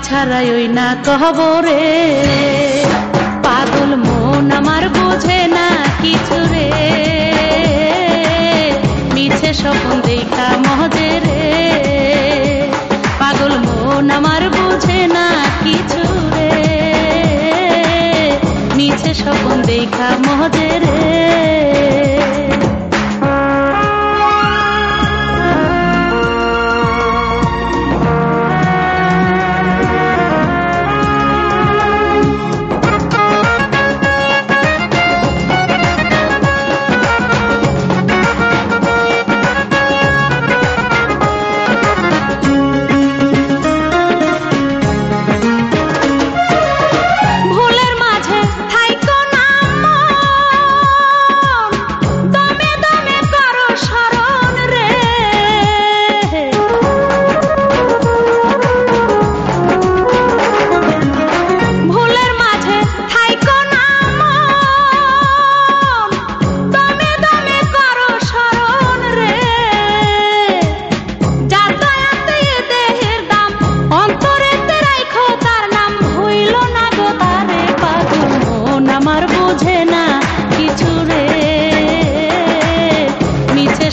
ছাড়াই ওই না কহবরে পাগল মন আমার বোঝে না কিছু রে মিছে স্বপ্ন দেখা মজে রে পাগল মন আমার বোঝে না কিছু রে মিছে স্বপ্ন দেখা মজে রে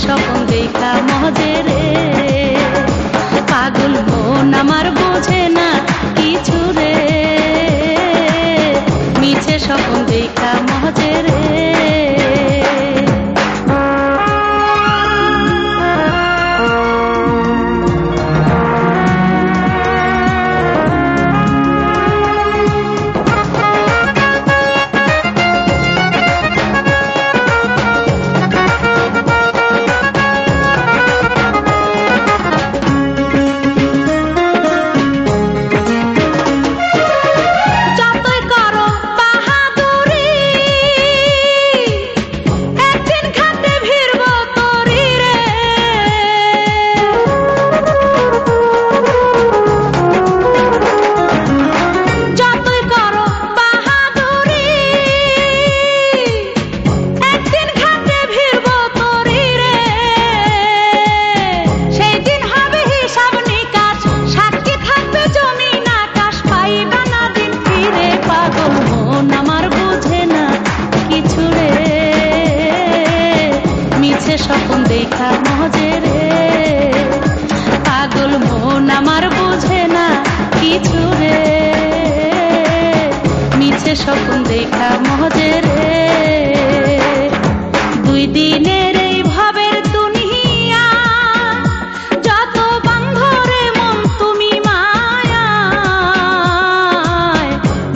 স্বপ্ন দেখা মজে রে পাগল মন আমার বোঝে না কিছু রে মিছে স্বপ্ন দেখা মজে রে স্বপ্ন দেখা মজে রে পাগল মন আমার বোঝে না কিছু রে মিছে স্বপ্ন দেখা মজে রে দুই দিনের এই ভাবের দুনিয়া যত বান্ধরে মন তুমি মায়ায়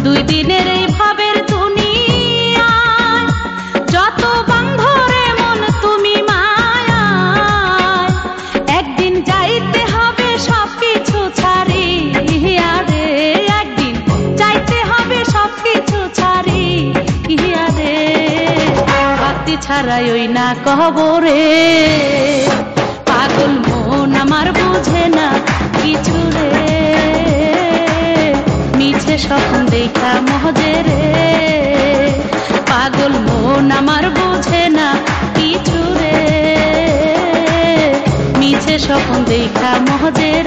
দুই দিনের এই ভাবের দুনিয়া যত বান্ধরে মন তুমি ছাড়াই ওই না কহবরে পাগল মন আমার বোঝে না কিছু রে মিছে স্বপ্ন দেখা মজে রে পাগল মন আমার বোঝে না কিছু রে মিছে স্বপ্ন দেখা মজে